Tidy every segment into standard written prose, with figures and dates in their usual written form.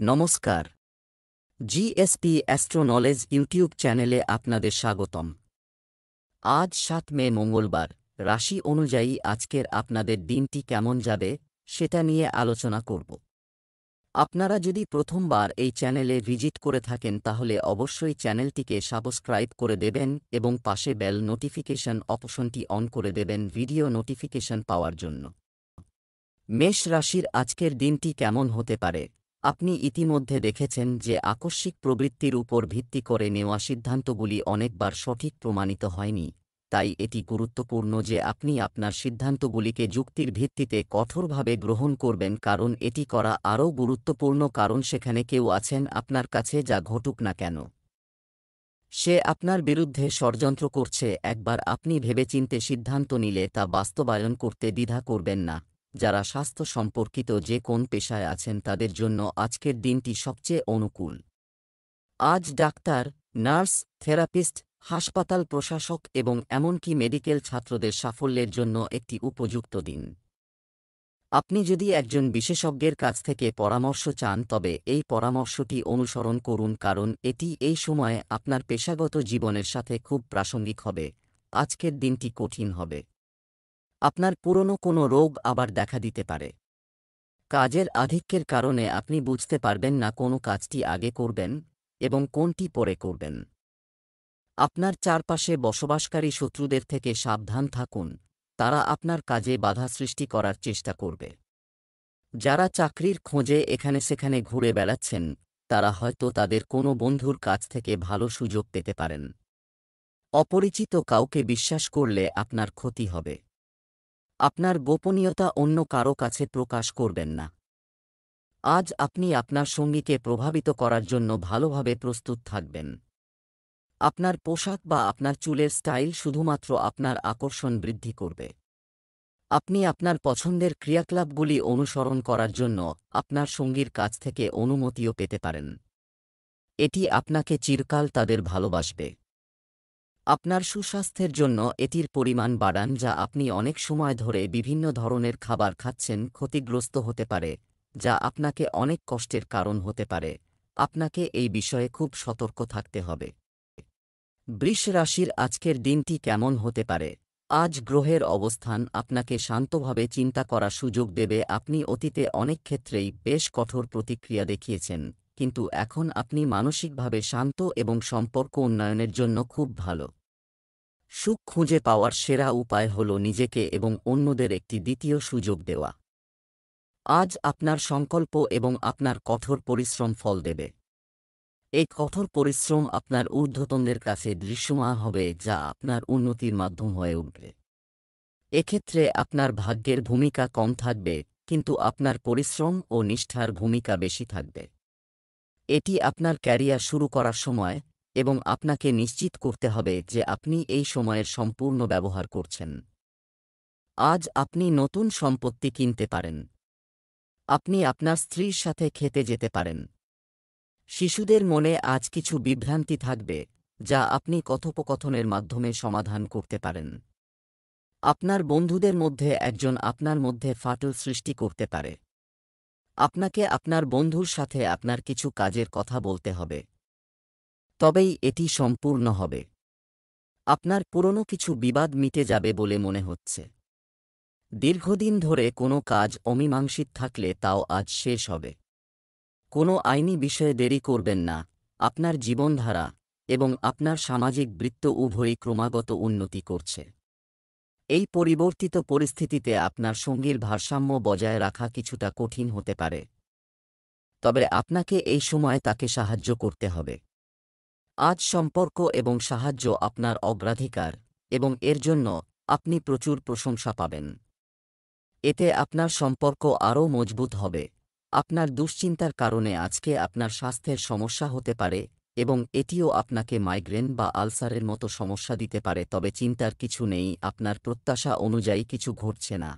নমস্কার। GSP astro knowledge YouTube চ্যানেলে আপনাদের স্বাগতম। আজ ৭ মে মঙ্গলবার। রাশি অনুযায়ী আজকের আপনাদের দিনটি কেমন যাবে সেটা নিয়ে আলোচনা করব। আপনারা যদি প্রথমবার এই চ্যানেলে ভিজিট করে থাকেন তাহলে অবশ্যই চ্যানেলটিকে সাবস্ক্রাইব করে দেবেন এবং পাশে বেল নোটিফিকেশন অপশনটি অন করে দেবেন ভিডিও নোটিফিকেশন পাওয়ার জন্য। মেষ রাশির আজকের দিনটি কেমন হতে পারে? আপনি ইতিমধ্যে দেখেছেন যে আকস্মিক প্রবৃত্তির উপর ভিত্তি করে নেওয়া সিদ্ধান্তগুলি অনেকবার সঠিক প্রমাণিত হয়নি, তাই এটি গুরুত্বপূর্ণ যে আপনি আপনার সিদ্ধান্তগুলিকে যুক্তির ভিত্তিতে কঠোরভাবে গ্রহণ করবেন, কারণ এটি করা আরও গুরুত্বপূর্ণ, কারণ সেখানে কেউ আছেন আপনার কাছে যা ঘটুক না কেন সে আপনার বিরুদ্ধে ষড়যন্ত্র করছে। একবার আপনি ভেবেচিন্তে সিদ্ধান্ত নিলে তা বাস্তবায়ন করতে দ্বিধা করবেন না। যারা স্বাস্থ্য সম্পর্কিত যে কোন পেশায় আছেন তাদের জন্য আজকের দিনটি সবচেয়ে অনুকূল। আজ ডাক্তার, নার্স, থেরাপিস্ট, হাসপাতাল প্রশাসক এবং এমনকি মেডিকেল ছাত্রদের সাফল্যের জন্য একটি উপযুক্ত দিন। আপনি যদি একজন বিশেষজ্ঞের কাছ থেকে পরামর্শ চান তবে এই পরামর্শটি অনুসরণ করুন, কারণ এটি এই সময়ে আপনার পেশাগত জীবনের সাথে খুব প্রাসঙ্গিক হবে। আজকের দিনটি কঠিন হবে। আপনার পুরনো কোনো রোগ আবার দেখা দিতে পারে। কাজের আধিক্যের কারণে আপনি বুঝতে পারবেন না কোন কাজটি আগে করবেন এবং কোনটি পরে করবেন। আপনার চারপাশে বসবাসকারী শত্রুদের থেকে সাবধান থাকুন, তারা আপনার কাজে বাধা সৃষ্টি করার চেষ্টা করবে। যারা চাকরির খোঁজে এখানে সেখানে ঘুরে বেড়াচ্ছেন তারা হয়তো তাদের কোনো বন্ধুর কাছ থেকে ভালো সুযোগ পেতে পারেন। অপরিচিত কাউকে বিশ্বাস করলে আপনার ক্ষতি হবে। আপনার গোপনীয়তা অন্য কারো কাছে প্রকাশ করবেন না। আজ আপনি আপনার সঙ্গীকে প্রভাবিত করার জন্য ভালোভাবে প্রস্তুত থাকবেন। আপনার পোশাক বা আপনার চুলের স্টাইল শুধুমাত্র আপনার আকর্ষণ বৃদ্ধি করবে। আপনি আপনার পছন্দের ক্রিয়াকলাপগুলি অনুসরণ করার জন্য আপনার সঙ্গীর কাছ থেকে অনুমতিও পেতে পারেন। এটি আপনাকে চিরকাল তাদের ভালোবাসবে। আপনার সুস্বাস্থ্যের জন্য এটির পরিমাণ বাড়ান। যা আপনি অনেক সময় ধরে বিভিন্ন ধরনের খাবার খাচ্ছেন ক্ষতিগ্রস্ত হতে পারে, যা আপনাকে অনেক কষ্টের কারণ হতে পারে। আপনাকে এই বিষয়ে খুব সতর্ক থাকতে হবে। বৃষ রাশির আজকের দিনটি কেমন হতে পারে? আজ গ্রহের অবস্থান আপনাকে শান্তভাবে চিন্তা করার সুযোগ দেবে। আপনি অতীতে অনেক ক্ষেত্রেই বেশ কঠোর প্রতিক্রিয়া দেখিয়েছেন, কিন্তু এখন আপনি মানসিকভাবে শান্ত এবং সম্পর্ক উন্নয়নের জন্য খুব ভালো। সুখ খুঁজে পাওয়ার সেরা উপায় হল নিজেকে এবং অন্যদের একটি দ্বিতীয় সুযোগ দেওয়া। আজ আপনার সংকল্প এবং আপনার কঠোর পরিশ্রম ফল দেবে। এই কঠোর পরিশ্রম আপনার ঊর্ধ্বতনদের কাছে দৃশ্যমান হবে, যা আপনার উন্নতির মাধ্যম হয়ে উঠবে। এক্ষেত্রে আপনার ভাগ্যের ভূমিকা কম থাকবে, কিন্তু আপনার পরিশ্রম ও নিষ্ঠার ভূমিকা বেশি থাকবে। এটি আপনার ক্যারিয়ার শুরু করার সময় এবং আপনাকে নিশ্চিত করতে হবে যে আপনি এই সময়ের সম্পূর্ণ ব্যবহার করছেন। আজ আপনি নতুন সম্পত্তি কিনতে পারেন। আপনি আপনার স্ত্রীর সাথে খেতে যেতে পারেন। শিশুদের মনে আজ কিছু বিভ্রান্তি থাকবে, যা আপনি কথোপকথনের মাধ্যমে সমাধান করতে পারেন। আপনার বন্ধুদের মধ্যে একজন আপনার মধ্যে ফাটল সৃষ্টি করতে পারে। আপনাকে আপনার বন্ধুর সাথে আপনার কিছু কাজের কথা বলতে হবে, তবেই এটি সম্পূর্ণ হবে। আপনার পুরনো কিছু বিবাদ মিটে যাবে বলে মনে হচ্ছে। দীর্ঘদিন ধরে কোনো কাজ অমীমাংসিত থাকলে তাও আজ শেষ হবে। কোনো আইনি বিষয়ে দেরি করবেন না। আপনার জীবনধারা এবং আপনার সামাজিক বৃত্ত উভয়ই ক্রমাগত উন্নতি করছে। এই পরিবর্তিত পরিস্থিতিতে আপনার সঙ্গীর ভারসাম্য বজায় রাখা কিছুটা কঠিন হতে পারে, তবে আপনাকে এই সময় তাকে সাহায্য করতে হবে। আজ সম্পর্ক এবং সাহায্য আপনার অগ্রাধিকার এবং এর জন্য আপনি প্রচুর প্রশংসা পাবেন। এতে আপনার সম্পর্ক আরও মজবুত হবে। আপনার দুশ্চিন্তার কারণে আজকে আপনার স্বাস্থ্যের সমস্যা হতে পারে এবং এটিও আপনাকে মাইগ্রেন বা আলসারের মতো সমস্যা দিতে পারে, তবে চিন্তার কিছু নেই, আপনার প্রত্যাশা অনুযায়ী কিছু ঘটছে না।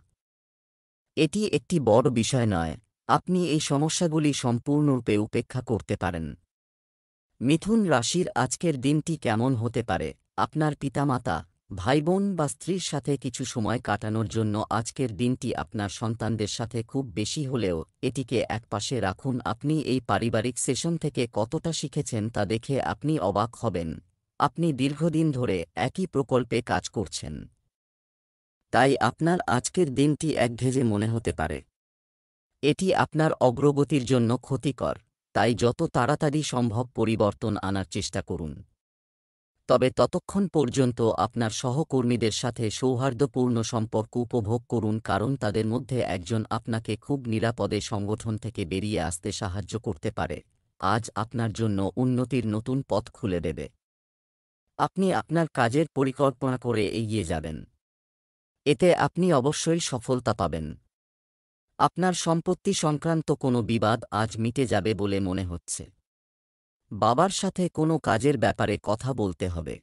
এটি একটি বড় বিষয় নয়, আপনি এই সমস্যাগুলি সম্পূর্ণরূপে উপেক্ষা করতে পারেন। মিথুন রাশির আজকের দিনটি কেমন হতে পারে? আপনার পিতামাতা, ভাইবোন বা স্ত্রীর সাথে কিছু সময় কাটানোর জন্য আজকের দিনটি আপনার সন্তানদের সাথে খুব বেশি হলেও এটিকে একপাশে রাখুন। আপনি এই পারিবারিক সেশন থেকে কতটা শিখেছেন তা দেখে আপনি অবাক হবেন। আপনি দীর্ঘদিন ধরে একই প্রকল্পে কাজ করছেন, তাই আপনার আজকের দিনটি একঘেয়ে মনে হতে পারে। এটি আপনার অগ্রগতির জন্য ক্ষতিকর, তাই যত তাড়াতাড়ি সম্ভব পরিবর্তন আনার চেষ্টা করুন। তবে ততক্ষণ পর্যন্ত আপনার সহকর্মীদের সাথে সৌহার্দ্যপূর্ণ সম্পর্ক উপভোগ করুন, কারণ তাদের মধ্যে একজন আপনাকে খুব নিরাপদে সংগঠন থেকে বেরিয়ে আসতে সাহায্য করতে পারে। আজ আপনার জন্য উন্নতির নতুন পথ খুলে দেবে। আপনি আপনার কাজের পরিকল্পনা করে এগিয়ে যাবেন, এতে আপনি অবশ্যই সফলতা পাবেন। আপনার সম্পত্তি সংক্রান্ত কোনো বিবাদ আজ মিটে যাবে বলে মনে হচ্ছে। বাবার সাথে কোনো কাজের ব্যাপারে কথা বলতে হবে।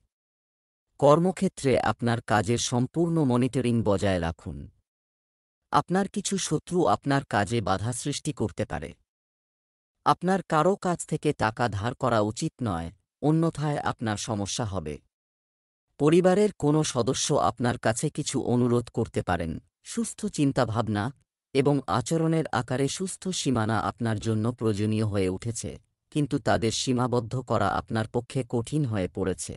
কর্মক্ষেত্রে আপনার কাজের সম্পূর্ণ মনিটরিং বজায় রাখুন। আপনার কিছু শত্রু আপনার কাজে বাধা সৃষ্টি করতে পারে। আপনার কারও কাছ থেকে টাকা ধার করা উচিত নয়, অন্যথায় আপনার সমস্যা হবে। পরিবারের কোনো সদস্য আপনার কাছে কিছু অনুরোধ করতে পারেন। সুস্থ চিন্তাভাবনা এবং আচরণের আকারে সুস্থ সীমানা আপনার জন্য প্রয়োজনীয় হয়ে উঠেছে, কিন্তু তাদের সীমাবদ্ধ করা আপনার পক্ষে কঠিন হয়ে পড়েছে।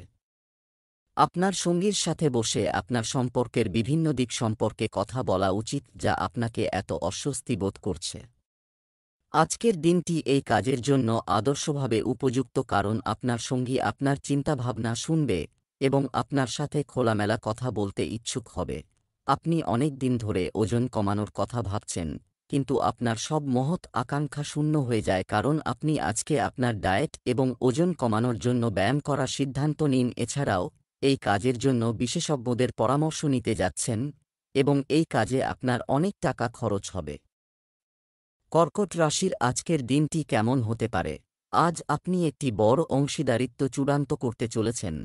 আপনার সঙ্গীর সাথে বসে আপনার সম্পর্কের বিভিন্ন দিক সম্পর্কে কথা বলা উচিত, যা আপনাকে এত অস্বস্তি বোধ করছে। আজকের দিনটি এই কাজের জন্য আদর্শভাবে উপযুক্ত, কারণ আপনার সঙ্গী আপনার চিন্তাভাবনা শুনবে এবং আপনার সাথে খোলামেলা কথা বলতে ইচ্ছুক হবে। আপনি অনেক দিন ধরে ওজন কমানোর কথা ভাবছেন, কিন্তু আপনার সব মহৎ আকাঙ্ক্ষা শূন্য হয়ে যায়, কারণ আপনি আজকে আপনার ডায়েট এবং ওজন কমানোর জন্য ব্যায়াম করার সিদ্ধান্ত নিন। এছাড়াও এই কাজের জন্য বিশেষজ্ঞদের পরামর্শ নিতে যাচ্ছেন এবং এই কাজে আপনার অনেক টাকা খরচ হবে। কর্কট রাশির আজকের দিনটি কেমন হতে পারে? আজ আপনি একটি বড় অংশীদারিত্ব চূড়ান্ত করতে চলেছেন,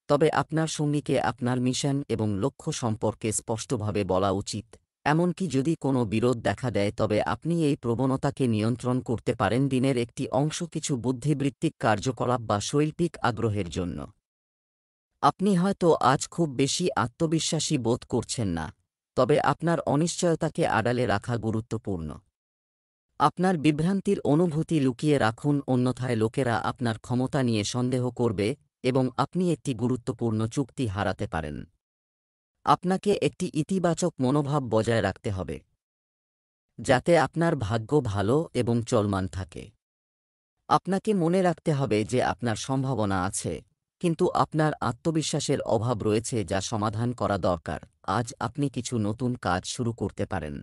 তবে আপনার সঙ্গীকে আপনার মিশন এবং লক্ষ্য সম্পর্কে স্পষ্টভাবে বলা উচিত। এমনকি যদি কোনো বিরোধ দেখা দেয়, তবে আপনি এই প্রবণতাকে নিয়ন্ত্রণ করতে পারেন। দিনের একটি অংশ কিছু বুদ্ধিবৃত্তিক কার্যকলাপ বা শৈল্পিক আগ্রহের জন্য। আপনি হয়তো আজ খুব বেশি আত্মবিশ্বাসী বোধ করছেন না, তবে আপনার অনিশ্চয়তাকে আড়ালে রাখা গুরুত্বপূর্ণ। আপনার বিভ্রান্তির অনুভূতি লুকিয়ে রাখুন, অন্যথায় লোকেরা আপনার ক্ষমতা নিয়ে সন্দেহ করবে এবং আপনি একটি গুরুত্বপূর্ণ চুক্তি হারাতে পারেন। আপনাকে একটি ইতিবাচক মনোভাব বজায় রাখতে হবে, যাতে আপনার ভাগ্য ভালো এবং চলমান থাকে। আপনাকে মনে রাখতে হবে যে আপনার সম্ভাবনা আছে, কিন্তু আপনার আত্মবিশ্বাসের অভাব রয়েছে, যা সমাধান করা দরকার। আজ আপনি কিছু নতুন কাজ শুরু করতে পারেন।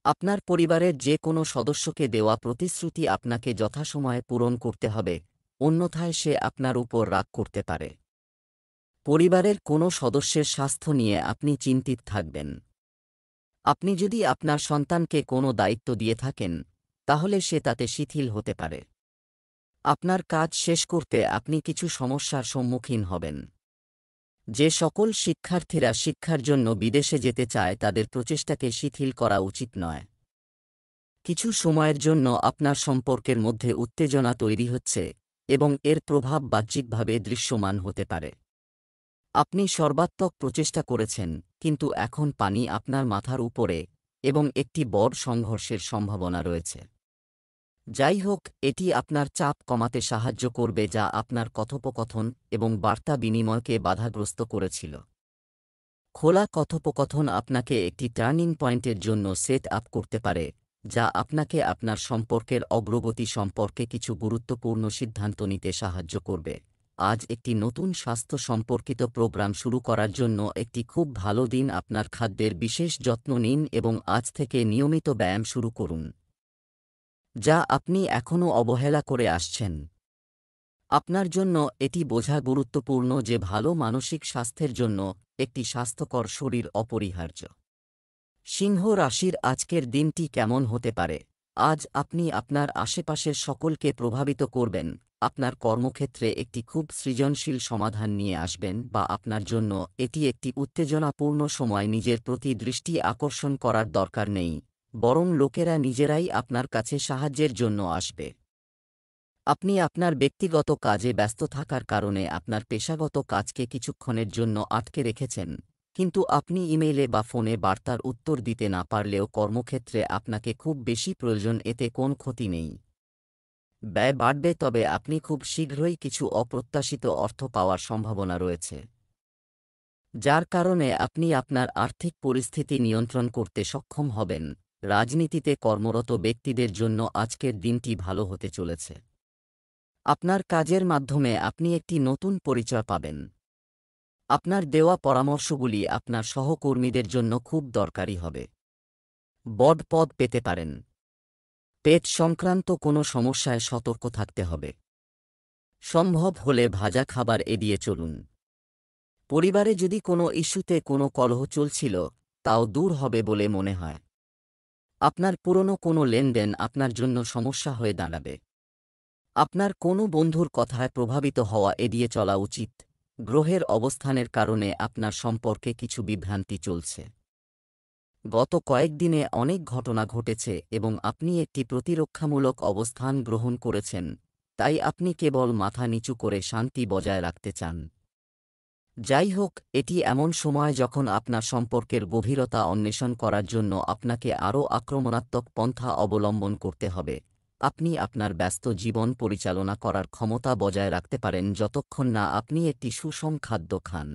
আপনার পরিবারের যে কোনো সদস্যকে দেওয়া প্রতিশ্রুতি আপনাকে যথাসময়ে পূরণ করতে হবে, অন্যথায় সে আপনার উপর রাগ করতে পারে। পরিবারের কোনো সদস্যের স্বাস্থ্য নিয়ে আপনি চিন্তিত থাকবেন। আপনি যদি আপনার সন্তানকে কোনো দায়িত্ব দিয়ে থাকেন, তাহলে সে তাতে শিথিল হতে পারে। আপনার কাজ শেষ করতে আপনি কিছু সমস্যার সম্মুখীন হবেন। যে সকল শিক্ষার্থীরা শিক্ষার জন্য বিদেশে যেতে চায়, তাদের প্রচেষ্টাকে শিথিল করা উচিত নয়। কিছু সময়ের জন্য আপনার সম্পর্কের মধ্যে উত্তেজনা তৈরি হচ্ছে এবং এর প্রভাব বাহ্যিকভাবে দৃশ্যমান হতে পারে। আপনি সর্বাত্মক প্রচেষ্টা করেছেন, কিন্তু এখন পানি আপনার মাথার উপরে এবং একটি বড় সংঘর্ষের সম্ভাবনা রয়েছে। যাই হোক, এটি আপনার চাপ কমাতে সাহায্য করবে, যা আপনার কথোপকথন এবং বার্তা বিনিময়কে বাধাগ্রস্ত করেছিল। খোলা কথোপকথন আপনাকে একটি টার্নিং পয়েন্টের জন্য সেট আপ করতে পারে, যা আপনাকে আপনার সম্পর্কের অগ্রগতি সম্পর্কে কিছু গুরুত্বপূর্ণ সিদ্ধান্ত নিতে সাহায্য করবে। আজ একটি নতুন স্বাস্থ্য সম্পর্কিত প্রোগ্রাম শুরু করার জন্য একটি খুব ভালো দিন। আপনার খাদ্যের বিশেষ যত্ন নিন এবং আজ থেকে নিয়মিত ব্যায়াম শুরু করুন, যা আপনি এখনও অবহেলা করে আসছেন। আপনার জন্য এটি বোঝা গুরুত্বপূর্ণ যে ভালো মানসিক স্বাস্থ্যের জন্য একটি স্বাস্থ্যকর শরীর অপরিহার্য। সিংহ রাশির আজকের দিনটি কেমন হতে পারে? আজ আপনি আপনার আশেপাশের সকলকে প্রভাবিত করবেন, আপনার কর্মক্ষেত্রে একটি খুব সৃজনশীল সমাধান নিয়ে আসবেন, বা আপনার জন্য এটি একটি উত্তেজনাপূর্ণ সময়। নিজের প্রতি দৃষ্টি আকর্ষণ করার দরকার নেই, বরং লোকেরা নিজেরাই আপনার কাছে সাহায্যের জন্য আসবে। আপনি আপনার ব্যক্তিগত কাজে ব্যস্ত থাকার কারণে আপনার পেশাগত কাজকে কিছুক্ষণের জন্য আটকে রেখেছেন, কিন্তু আপনি ইমেইলে বা ফোনে বার্তার উত্তর দিতে না পারলেও কর্মক্ষেত্রে আপনাকে খুব বেশি প্রয়োজন, এতে কোনো ক্ষতি নেই। ব্যয় বাড়বে, তবে আপনি খুব শীঘ্রই কিছু অপ্রত্যাশিত অর্থ পাওয়ার সম্ভাবনা রয়েছে, যার কারণে আপনি আপনার আর্থিক পরিস্থিতি নিয়ন্ত্রণ করতে সক্ষম হবেন। রাজনীতিতে কর্মরত ব্যক্তিদের জন্য আজকের দিনটি ভালো হতে চলেছে। আপনার কাজের মাধ্যমে আপনি একটি নতুন পরিচয় পাবেন। আপনার দেওয়া পরামর্শগুলি আপনার সহকর্মীদের জন্য খুব দরকারি হবে। বড় পদ পেতে পারেন। পেট সংক্রান্ত কোনো সমস্যায় সতর্ক থাকতে হবে। সম্ভব হলে ভাজা খাবার এড়িয়ে চলুন। পরিবারে যদি কোনো ইস্যুতে কোনো কলহ চলছিল, তাও দূর হবে বলে মনে হয়। আপনার পুরনো কোনো লেনদেন আপনার জন্য সমস্যা হয়ে দাঁড়াবে। আপনার কোনো বন্ধুর কথায় প্রভাবিত হওয়া এড়িয়ে চলা উচিত। গ্রহের অবস্থানের কারণে আপনার সম্পর্কে কিছু বিভ্রান্তি চলছে। গত কয়েকদিনে অনেক ঘটনা ঘটেছে এবং আপনি একটি প্রতিরক্ষামূলক অবস্থান গ্রহণ করেছেন, তাই আপনি কেবল মাথা নিচু করে শান্তি বজায় রাখতে চান। যাই হোক, এটি এমন সময় যখন আপনার সম্পর্কের গভীরতা অন্বেষণ করার জন্য আপনাকে আরও আক্রমণাত্মক পন্থা অবলম্বন করতে হবে। আপনি আপনার ব্যস্ত জীবন পরিচালনা করার ক্ষমতা বজায় রাখতে পারেন যতক্ষণ না আপনি একটি সুষম খাদ্য খান,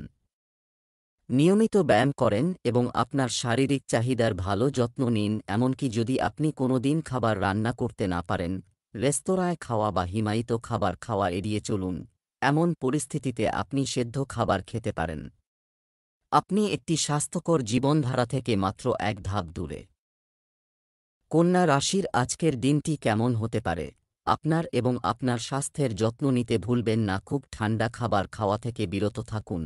নিয়মিত ব্যায়াম করেন এবং আপনার শারীরিক চাহিদার ভালো যত্ন নিন। এমনকি যদি আপনি কোনো দিন খাবার রান্না করতে না পারেন, রেস্তোরাঁয় খাওয়া বা হিমায়িত খাবার খাওয়া এড়িয়ে চলুন। এমন পরিস্থিতিতে আপনি সেদ্ধ খাবার খেতে পারেন। আপনি একটি স্বাস্থ্যকর জীবনধারা থেকে মাত্র এক ধাপ দূরে। কন্যা রাশির আজকের দিনটি কেমন হতে পারে? আপনার এবং আপনার স্বাস্থ্যের যত্ন নিতে ভুলবেন না। খুব ঠান্ডা খাবার খাওয়া থেকে বিরত থাকুন,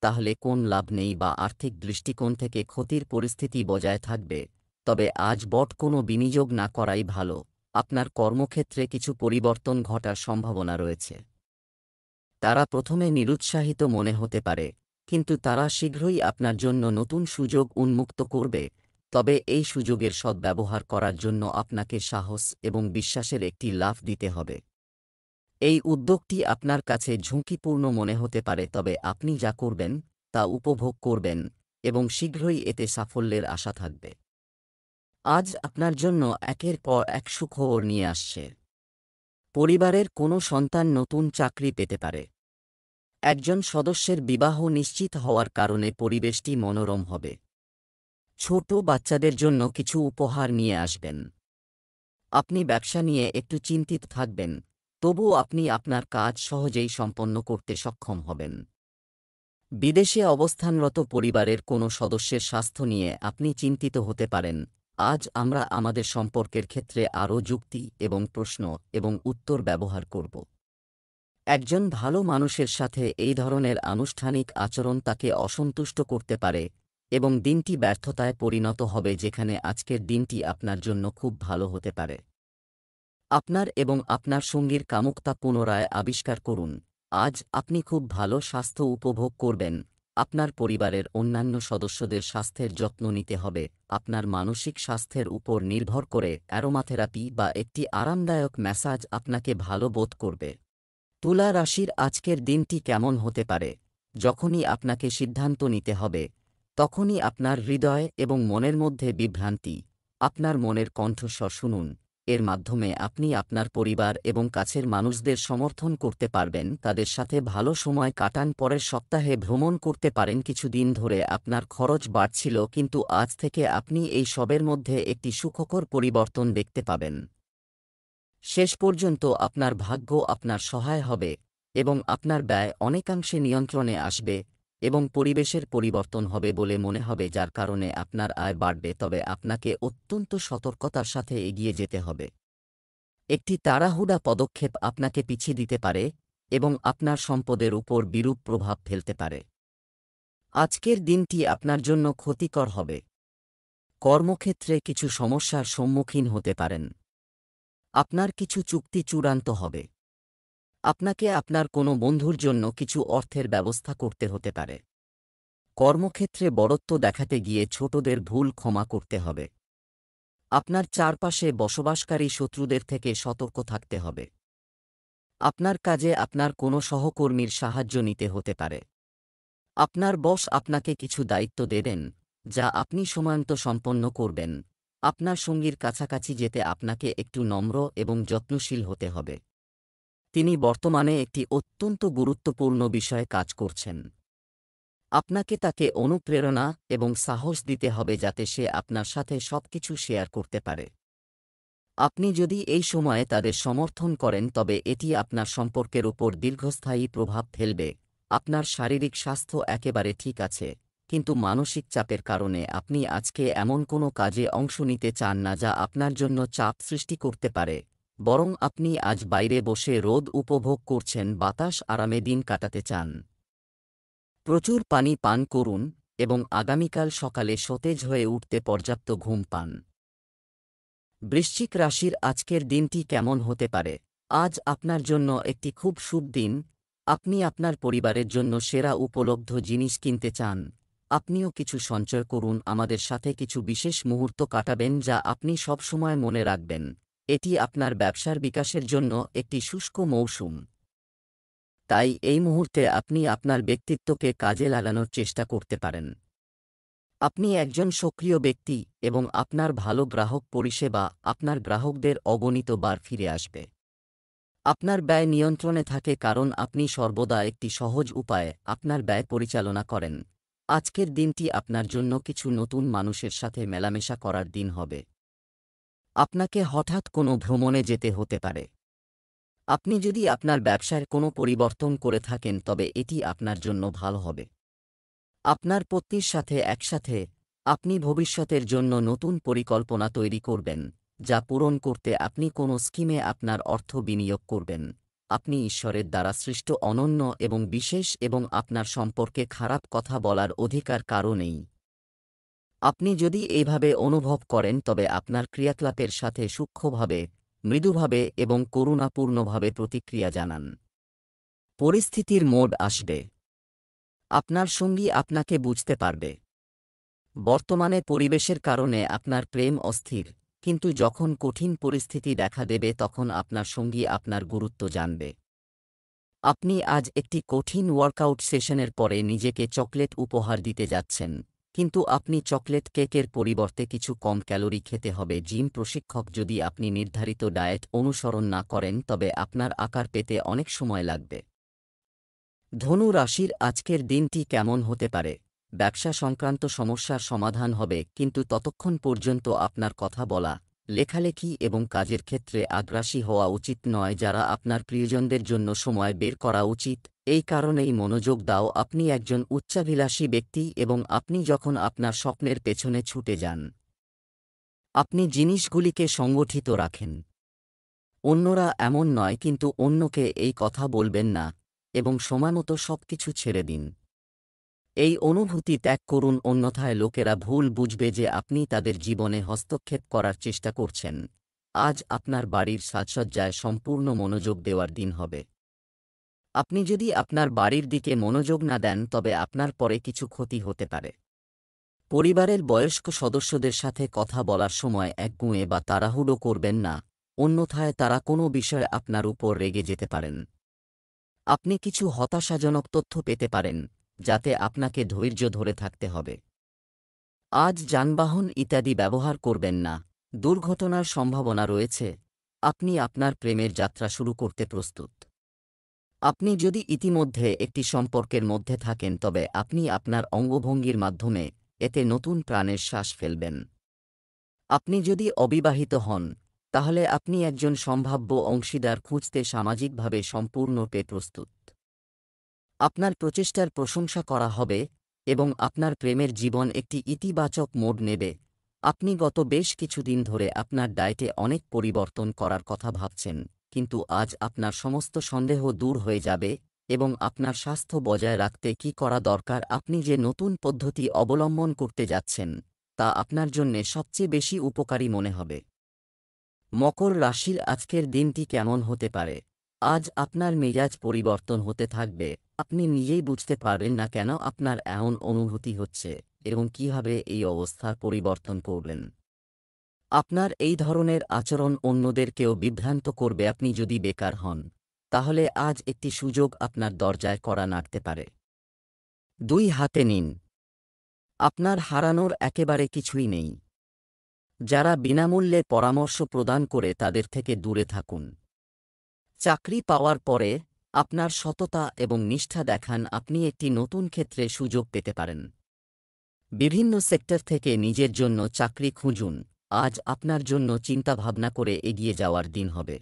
তাহলে কোন লাভ নেই বা আর্থিক দৃষ্টিকোণ থেকে ক্ষতির পরিস্থিতি বজায় থাকবে। তবে আজ বট কোনো বিনিয়োগ না করাই ভালো। আপনার কর্মক্ষেত্রে কিছু পরিবর্তন ঘটার সম্ভাবনা রয়েছে। তারা প্রথমে নিরুৎসাহিত মনে হতে পারে, কিন্তু তারা শীঘ্রই আপনার জন্য নতুন সুযোগ উন্মুক্ত করবে। তবে এই সুযোগের সদ্ব্যবহার করার জন্য আপনাকে সাহস এবং বিশ্বাসের একটি লাফ দিতে হবে। এই উদ্যোগটি আপনার কাছে ঝুঁকিপূর্ণ মনে হতে পারে, তবে আপনি যা করবেন তা উপভোগ করবেন এবং শীঘ্রই এতে সাফল্যের আশা থাকবে। আজ আপনার জন্য একের পর এক সুখবর নিয়ে আসছে। পরিবারের কোনো সন্তান নতুন চাকরি পেতে পারে। একজন সদস্যের বিবাহ নিশ্চিত হওয়ার কারণে পরিবেশটি মনোরম হবে। ছোট বাচ্চাদের জন্য কিছু উপহার নিয়ে আসবেন। আপনি ব্যবসা নিয়ে একটু চিন্তিত থাকবেন, তবুও আপনি আপনার কাজ সহজেই সম্পন্ন করতে সক্ষম হবেন। বিদেশে অবস্থানরত পরিবারের কোনো সদস্যের স্বাস্থ্য নিয়ে আপনি চিন্তিত হতে পারেন। আজ আমরা আমাদের সম্পর্কের ক্ষেত্রে আরও যুক্তি এবং প্রশ্ন এবং উত্তর ব্যবহার করব। একজন ভালো মানুষের সাথে এই ধরনের আনুষ্ঠানিক আচরণ তাকে অসন্তুষ্ট করতে পারে এবং দিনটি ব্যর্থতায় পরিণত হবে, যেখানে আজকের দিনটি আপনার জন্য খুব ভালো হতে পারে। আপনার এবং আপনার সঙ্গীর কামুকতা পুনরায় আবিষ্কার করুন। আজ আপনি খুব ভালো স্বাস্থ্য উপভোগ করবেন। আপনার পরিবারের অন্যান্য সদস্যদের স্বাস্থ্যের যত্ন নিতে হবে। আপনার মানসিক স্বাস্থ্যের উপর নির্ভর করে অ্যারোমাথেরাপি বা একটি আরামদায়ক ম্যাসাজ আপনাকে ভালো বোধ করবে। তুলা রাশির আজকের দিনটি কেমন হতে পারে? যখনই আপনাকে সিদ্ধান্ত নিতে হবে, তখনই আপনার হৃদয় এবং মনের মধ্যে বিভ্রান্তি। আপনার মনের কণ্ঠস্বর শুনুন। এর মাধ্যমে আপনি আপনার পরিবার এবং কাছের মানুষদের সমর্থন করতে পারবেন। তাদের সাথে ভালো সময় কাটান। পরের সপ্তাহে ভ্রমণ করতে পারেন। কিছুদিন ধরে আপনার খরচ বাড়ছিল, কিন্তু আজ থেকে আপনি এই সবের মধ্যে একটি সুখকর পরিবর্তন দেখতে পাবেন। শেষ পর্যন্ত আপনার ভাগ্য আপনার সহায় হবে এবং আপনার ব্যয় অনেকাংশে নিয়ন্ত্রণে আসবে এবং পরিবেশের পরিবর্তন হবে বলে মনে হবে, যার কারণে আপনার আয় বাড়বে। তবে আপনাকে অত্যন্ত সতর্কতার সাথে এগিয়ে যেতে হবে। একটি তাড়াহুড়া পদক্ষেপ আপনাকে পিছিয়ে দিতে পারে এবং আপনার সম্পদের উপর বিরূপ প্রভাব ফেলতে পারে। আজকের দিনটি আপনার জন্য ক্ষতিকর হবে। কর্মক্ষেত্রে কিছু সমস্যার সম্মুখীন হতে পারেন। আপনার কিছু চুক্তি চূড়ান্ত হবে। আপনাকে আপনার কোনো বন্ধুর জন্য কিছু অর্থের ব্যবস্থা করতে হতে পারে। কর্মক্ষেত্রে বড়ত্ব দেখাতে গিয়ে ছোটদের ভুল ক্ষমা করতে হবে। আপনার চারপাশে বসবাসকারী শত্রুদের থেকে সতর্ক থাকতে হবে। আপনার কাজে আপনার কোনো সহকর্মীর সাহায্য নিতে হতে পারে। আপনার বস আপনাকে কিছু দায়িত্ব দেবেন, যা আপনি সময়মতো সম্পন্ন করবেন। আপনার সঙ্গীর কাছাকাছি যেতে আপনাকে একটু নম্র এবং যত্নশীল হতে হবে। তিনি বর্তমানে একটি অত্যন্ত গুরুত্বপূর্ণ বিষয়ে কাজ করছেন। আপনাকে তাকে অনুপ্রেরণা এবং সাহস দিতে হবে যাতে সে আপনার সাথে সবকিছু শেয়ার করতে পারে। আপনি যদি এই সময়ে তাদের সমর্থন করেন তবে এটি আপনার সম্পর্কের উপর দীর্ঘস্থায়ী প্রভাব ফেলবে। আপনার শারীরিক স্বাস্থ্য একেবারে ঠিক আছে, কিন্তু মানসিক চাপের কারণে আপনি আজকে এমন কোনো কাজে অংশ নিতে চান না যা আপনার জন্য চাপ সৃষ্টি করতে পারে, বরং আপনি আজ বাইরে বসে রোদ উপভোগ করছেন, বাতাস আরামে দিন কাটাতে চান। প্রচুর পানি পান করুন এবং আগামীকাল সকালে সতেজ হয়ে উঠতে পর্যাপ্ত ঘুম পান। বৃশ্চিক রাশির আজকের দিনটি কেমন হতে পারে? আজ আপনার জন্য একটি খুব শুভ দিন। আপনি আপনার পরিবারের জন্য সেরা উপলব্ধ জিনিস কিনতে চান। আপনিও কিছু সঞ্চয় করুন, আমাদের সাথে কিছু বিশেষ মুহূর্ত কাটাবেন যা আপনি সবসময় মনে রাখবেন। এটি আপনার ব্যবসার বিকাশের জন্য একটি শুষ্ক মৌসুম। তাই এই মুহূর্তে আপনি আপনার ব্যক্তিত্বকে কাজে লাগানোর চেষ্টা করতে পারেন। আপনি একজন সক্রিয় ব্যক্তি এবং আপনার ভালো গ্রাহক পরিষেবা আপনার গ্রাহকদের অগণিত বার ফিরে আসবে। আপনার ব্যয় নিয়ন্ত্রণে থাকে কারণ আপনি সর্বদা একটি সহজ উপায়ে আপনার ব্যয় পরিচালনা করেন। আজকের দিনটি আপনার জন্য কিছু নতুন মানুষের সাথে মেলামেশা করার দিন হবে। আপনাকে হঠাৎ কোনো ভ্রমণে যেতে হতে পারে। আপনি যদি আপনার ব্যবসায় কোনো পরিবর্তন করে থাকেন তবে এটি আপনার জন্য ভালো হবে। আপনার পত্নীর সাথে একসাথে আপনি ভবিষ্যতের জন্য নতুন পরিকল্পনা তৈরি করবেন, যা পূরণ করতে আপনি কোনো স্কিমে আপনার অর্থ বিনিয়োগ করবেন। আপনি ঈশ্বরের দ্বারা সৃষ্ট অনন্য এবং বিশেষ এবং আপনার সম্পর্কে খারাপ কথা বলার অধিকার কারও নেই। আপনি যদি এইভাবে অনুভব করেন তবে আপনার ক্রিয়াকলাপের সাথে সূক্ষ্মভাবে, মৃদুভাবে এবং করুণাপূর্ণভাবে প্রতিক্রিয়া জানান। পরিস্থিতির মোড় আসবে। আপনার সঙ্গী আপনাকে বুঝতে পারবে। বর্তমানে পরিবেশের কারণে আপনার প্রেম অস্থির, কিন্তু যখন কঠিন পরিস্থিতি দেখা দেবে তখন আপনার সঙ্গী আপনার গুরুত্ব জানবে। আপনি আজ একটি কঠিন ওয়ার্কআউট সেশনের পরে নিজেকে চকলেট উপহার দিতে যাচ্ছেন, কিন্তু আপনি চকলেট কেকের পরিবর্তে কিছু কম ক্যালোরি খেতে হবে। জিম প্রশিক্ষক যদি আপনি নির্ধারিত ডায়েট অনুসরণ না করেন তবে আপনার আকার পেতে অনেক সময় লাগবে। ধনু রাশির আজকের দিনটি কেমন হতে পারে? ব্যবসা সংক্রান্ত সমস্যার সমাধান হবে, কিন্তু ততক্ষণ পর্যন্ত আপনার কথা বলা, লেখালেখি এবং কাজের ক্ষেত্রে আগ্রাসী হওয়া উচিত নয়। যারা আপনার প্রিয়জনদের জন্য সময় বের করা উচিত। এই কারণেই মনোযোগ দাও। আপনি একজন উচ্চাভিলাষী ব্যক্তি এবং আপনি যখন আপনার স্বপ্নের পেছনে ছুটে যান, আপনি জিনিসগুলিকে সংগঠিত রাখেন। অন্যরা এমন নয়, কিন্তু অন্যকে এই কথা বলবেন না এবং সময়মতো সবকিছু ছেড়ে দিন। এই অনুভূতি ত্যাগ করুন, অন্যথায় লোকেরা ভুল বুঝবে যে আপনি তাদের জীবনে হস্তক্ষেপ করার চেষ্টা করছেন। আজ আপনার বাড়ির সাজসজ্জায় সম্পূর্ণ মনোযোগ দেওয়ার দিন হবে। আপনি যদি আপনার বাড়ির দিকে মনোযোগ না দেন তবে আপনার পরে কিছু ক্ষতি হতে পারে। পরিবারের বয়স্ক সদস্যদের সাথে কথা বলার সময় একগুঁয়ে বা তাড়াহুড়ো করবেন না, অন্যথায় তারা কোনো বিষয়ে আপনার উপর রেগে যেতে পারেন। আপনি কিছু হতাশাজনক তথ্য পেতে পারেন, যাতে আপনাকে ধৈর্য ধরে থাকতে হবে। আজ যানবাহন ইত্যাদি ব্যবহার করবেন না, দুর্ঘটনার সম্ভাবনা রয়েছে। আপনি আপনার প্রেমের যাত্রা শুরু করতে প্রস্তুত। আপনি যদি ইতিমধ্যে একটি সম্পর্কের মধ্যে থাকেন তবে আপনি আপনার অঙ্গভঙ্গির মাধ্যমে এতে নতুন প্রাণের শ্বাস ফেলবেন। আপনি যদি অবিবাহিত হন, তাহলে আপনি একজন সম্ভাব্য অংশীদার খুঁজতে সামাজিকভাবে সম্পূর্ণরূপে প্রস্তুত। আপনার প্রচেষ্টার প্রশংসা করা হবে এবং আপনার প্রেমের জীবন একটি ইতিবাচক মোড় নেবে। আপনি গত বেশ কিছুদিন ধরে আপনার ডায়েটে অনেক পরিবর্তন করার কথা ভাবছেন, কিন্তু আজ আপনার সমস্ত সন্দেহ দূর হয়ে যাবে এবং আপনার স্বাস্থ্য বজায় রাখতে কী করা দরকার, আপনি যে নতুন পদ্ধতি অবলম্বন করতে যাচ্ছেন তা আপনার জন্যে সবচেয়ে বেশি উপকারী মনে হবে। মকর রাশির আজকের দিনটি কেমন হতে পারে? আজ আপনার মেজাজ পরিবর্তন হতে থাকবে। আপনি নিজেই বুঝতে পারবেন না কেন আপনার এমন অনুভূতি হচ্ছে এবং কিভাবে এই অবস্থার পরিবর্তন করবেন। আপনার এই ধরনের আচরণ অন্যদেরকেও বিভ্রান্ত করবে। আপনি যদি বেকার হন, তাহলে আজ একটি সুযোগ আপনার দরজায় কড়া নাড়তে পারে। 2 হাতে নিন। আপনার হারানোর একেবারে কিছুই নেই। যারা বিনামূল্যে পরামর্শ প্রদান করে তাদের থেকে দূরে থাকুন। চাকরি পাওয়ার পরে আপনার সততা এবং নিষ্ঠা দেখান আপনি একটি নতুন ক্ষেত্রে সুযোগ পেতে পারেন। বিভিন্ন সেক্টর থেকে নিজের জন্য চাকরি খুঁজুন। আজ আপনার জন্য চিন্তাভাবনা করে এগিয়ে যাওয়ার দিন হবে।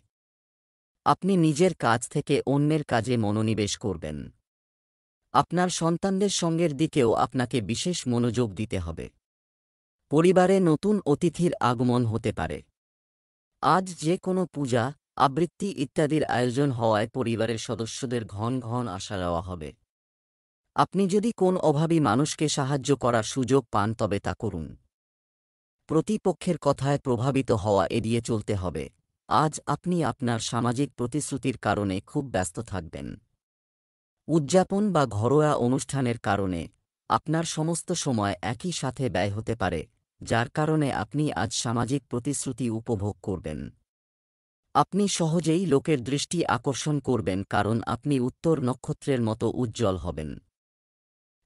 আপনি নিজের কাজ থেকে অন্যের কাজে মনোনিবেশ করবেন। আপনার সন্তানদের সঙ্গের দিকেও আপনাকে বিশেষ মনোযোগ দিতে হবে। পরিবারে নতুন অতিথির আগমন হতে পারে। আজ যে কোনো পূজা, আবৃত্তি ইত্যাদির আয়োজন হওয়ায় পরিবারের সদস্যদের ঘন ঘন আসা যাওয়া হবে। আপনি যদি কোন অভাবী মানুষকে সাহায্য করার সুযোগ পান তবে তা করুন। প্রতিপক্ষের কথায় প্রভাবিত হওয়া এড়িয়ে চলতে হবে। আজ আপনি আপনার সামাজিক প্রতিশ্রুতির কারণে খুব ব্যস্ত থাকবেন। উদযাপন বা ঘরোয়া অনুষ্ঠানের কারণে আপনার সমস্ত সময় একই সাথে ব্যয় হতে পারে, যার কারণে আপনি আজ সামাজিক প্রতিশ্রুতি উপভোগ করবেন। আপনি সহজেই লোকের দৃষ্টি আকর্ষণ করবেন কারণ আপনি উত্তর নক্ষত্রের মতো উজ্জ্বল হবেন।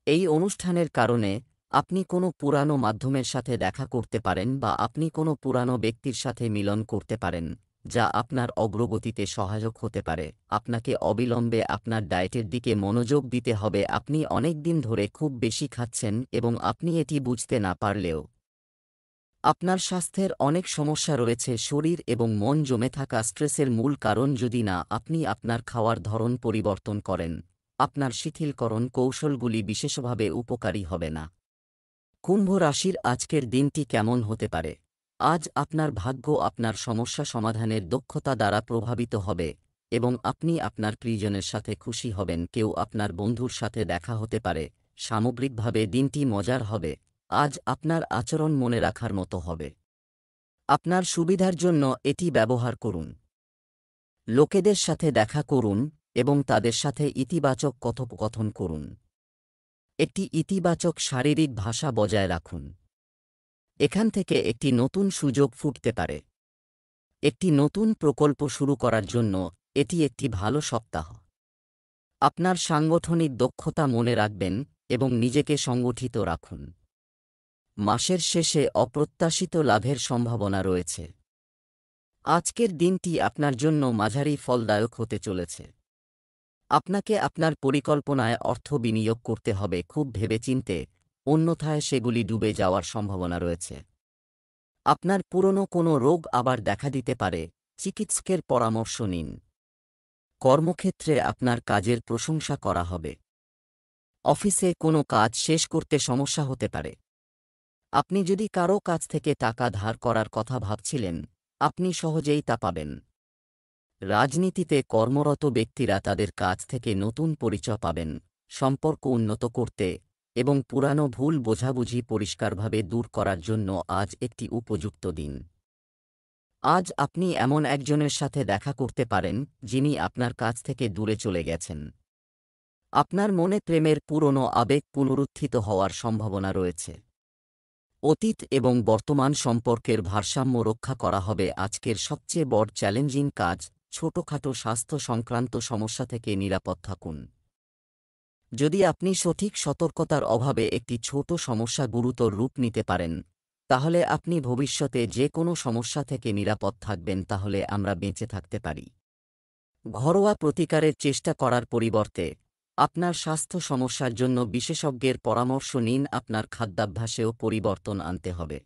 এই অনুষ্ঠানের কারণে আপনি কোনো পুরানো মাধ্যমের সাথে দেখা করতে পারেন বা আপনি কোনো পুরানো ব্যক্তির সাথে মিলন করতে পারেন, যা আপনার অগ্রগতিতে সহায়ক হতে পারে। আপনাকে অবিলম্বে আপনার ডায়েটের দিকে মনোযোগ দিতে হবে। আপনি অনেক দিন ধরে খুব বেশি খাচ্ছেন এবং আপনি এটি বুঝতে না পারলেও আপনার স্বাস্থ্যের অনেক সমস্যা রয়েছে। শরীর এবং মন জমে থাকা স্ট্রেসের মূল কারণ যদি না আপনি আপনার খাওয়ার ধরন পরিবর্তন করেন, আপনার শিথিলকরণ কৌশলগুলি বিশেষভাবে উপকারী হবে না। কুম্ভ রাশির আজকের দিনটি কেমন হতে পারে? আজ আপনার ভাগ্য আপনার সমস্যা সমাধানের দক্ষতা দ্বারা প্রভাবিত হবে এবং আপনি আপনার প্রিয়জনের সাথে খুশি হবেন। কেউ আপনার বন্ধুর সাথে দেখা হতে পারে। সামগ্রিকভাবে দিনটি মজার হবে। আজ আপনার আচরণ মনে রাখার মতো হবে। আপনার সুবিধার জন্য এটি ব্যবহার করুন। লোকেদের সাথে দেখা করুন এবং তাদের সাথে ইতিবাচক কথোপকথন করুন। একটি ইতিবাচক শারীরিক ভাষা বজায় রাখুন। এখান থেকে একটি নতুন সুযোগ ফুটতে পারে। একটি নতুন প্রকল্প শুরু করার জন্য এটি একটি ভালো সপ্তাহ। আপনার সাংগঠনিক দক্ষতা মনে রাখবেন এবং নিজেকে সংগঠিত রাখুন। মাসের শেষে অপ্রত্যাশিত লাভের সম্ভাবনা রয়েছে। আজকের দিনটি আপনার জন্য মাঝারি ফলদায়ক হতে চলেছে। আপনাকে আপনার পরিকল্পনায় অর্থ বিনিয়োগ করতে হবে খুব ভেবেচিন্তে, অন্যথায় সেগুলি ডুবে যাওয়ার সম্ভাবনা রয়েছে। আপনার পুরনো কোনো রোগ আবার দেখা দিতে পারে, চিকিৎসকের পরামর্শ নিন। কর্মক্ষেত্রে আপনার কাজের প্রশংসা করা হবে। অফিসে কোনো কাজ শেষ করতে সমস্যা হতে পারে। আপনি যদি কারও কাছ থেকে টাকা ধার করার কথা ভাবছিলেন, আপনি সহজেই তা পাবেন। রাজনীতিতে কর্মরত ব্যক্তিরা তাদের কাজ থেকে নতুন পরিচয় পাবেন। সম্পর্ক উন্নত করতে এবং পুরানো ভুল বোঝাবুঝি পরিষ্কারভাবে দূর করার জন্য আজ একটি উপযুক্ত দিন। আজ আপনি এমন একজনের সাথে দেখা করতে পারেন যিনি আপনার কাছ থেকে দূরে চলে গেছেন। আপনার মনে প্রেমের পুরনো আবেগ পুনরুত্থিত হওয়ার সম্ভাবনা রয়েছে। অতীত এবং বর্তমান সম্পর্কের ভারসাম্য রক্ষা করা হবে। আজকের সবচেয়ে বড় চ্যালেঞ্জিং কাজ, ছোটখাটো স্বাস্থ্য সংক্রান্ত সমস্যা থেকে নিরাপদ থাকুন। যদি আপনি সঠিক সতর্কতার অভাবে একটি ছোট সমস্যা গুরুতর রূপ নিতে পারেন, তাহলে আপনি ভবিষ্যতে যে কোনো সমস্যা থেকে নিরাপদ থাকবেন। তাহলে আমরা বেঁচে থাকতে পারি। ঘরোয়া প্রতিকারের চেষ্টা করার পরিবর্তে আপনার স্বাস্থ্য সমস্যার জন্য বিশেষজ্ঞের পরামর্শ নিন। আপনার খাদ্যাভ্যাসেও পরিবর্তন আনতে হবে।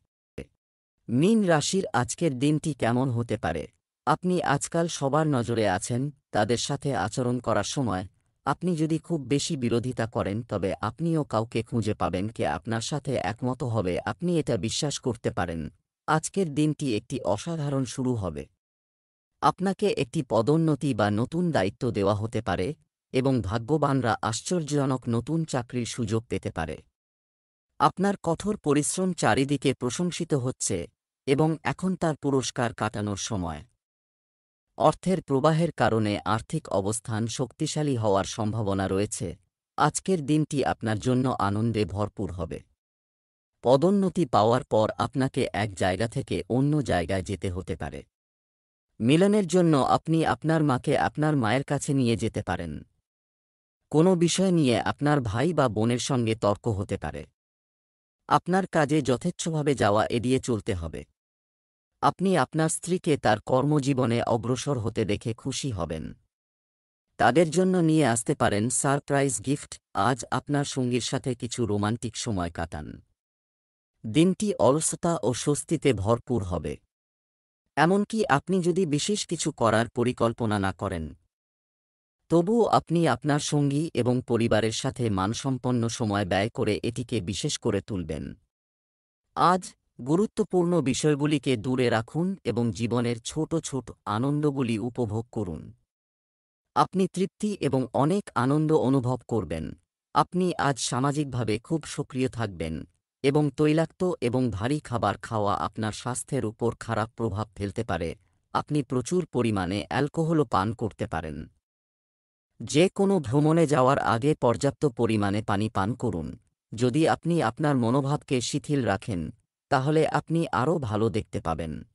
মীন রাশির আজকের দিনটি কেমন হতে পারে? আপনি আজকাল সবার নজরে আছেন। তাদের সাথে আচরণ করার সময় আপনি যদি খুব বেশি বিরোধিতা করেন, তবে আপনিও কাউকে খুঁজে পাবেন কে আপনার সাথে একমত হবে। আপনি এটা বিশ্বাস করতে পারেন। আজকের দিনটি একটি অসাধারণ শুরু হবে। আপনাকে একটি পদোন্নতি বা নতুন দায়িত্ব দেওয়া হতে পারে এবং ভাগ্যবানরা আশ্চর্যজনক নতুন চাকরির সুযোগ পেতে পারে। আপনার কঠোর পরিশ্রম চারিদিকে প্রশংসিত হচ্ছে এবং এখন তার পুরস্কার কাটানোর সময়। অর্থের প্রবাহের কারণে আর্থিক অবস্থান শক্তিশালী হওয়ার সম্ভাবনা রয়েছে। আজকের দিনটি আপনার জন্য আনন্দে ভরপুর হবে। পদোন্নতি পাওয়ার পর আপনাকে এক জায়গা থেকে অন্য জায়গায় যেতে হতে পারে। মিলনের জন্য আপনি আপনার মাকে আপনার মায়ের কাছে নিয়ে যেতে পারেন। কোনো বিষয় নিয়ে আপনার ভাই বা বোনের সঙ্গে তর্ক হতে পারে। আপনার কাজে যথেচ্ছভাবে যাওয়া এড়িয়ে চলতে হবে। আপনি আপনার স্ত্রীকে তার কর্মজীবনে অগ্রসর হতে দেখে খুশি হবেন। তাদের জন্য নিয়ে আসতে পারেন সারপ্রাইজ গিফট। আজ আপনার সঙ্গীর সাথে কিছু রোমান্টিক সময় কাটান। দিনটি অলসতা ও স্বস্তিতে ভরপুর হবে। এমনকি আপনি যদি বিশেষ কিছু করার পরিকল্পনা না করেন, তবুও আপনি আপনার সঙ্গী এবং পরিবারের সাথে মানসম্পন্ন সময় ব্যয় করে এটিকে বিশেষ করে তুলবেন। আজ গুরুত্বপূর্ণ বিষয়গুলিকে দূরে রাখুন এবং জীবনের ছোট ছোট আনন্দগুলি উপভোগ করুন। আপনি তৃপ্তি এবং অনেক আনন্দ অনুভব করবেন। আপনি আজ সামাজিকভাবে খুব সক্রিয় থাকবেন এবং তৈলাক্ত এবং ভারী খাবার খাওয়া আপনার স্বাস্থ্যের উপর খারাপ প্রভাব ফেলতে পারে। আপনি প্রচুর পরিমাণে অ্যালকোহলও পান করতে পারেন। যে কোনো ভ্রমণে যাওয়ার আগে পর্যাপ্ত পরিমাণে পানি পান করুন। যদি আপনি আপনার মনোভাবকে শিথিল রাখেন, তাহলে আপনি আরও ভালো দেখতে পাবেন।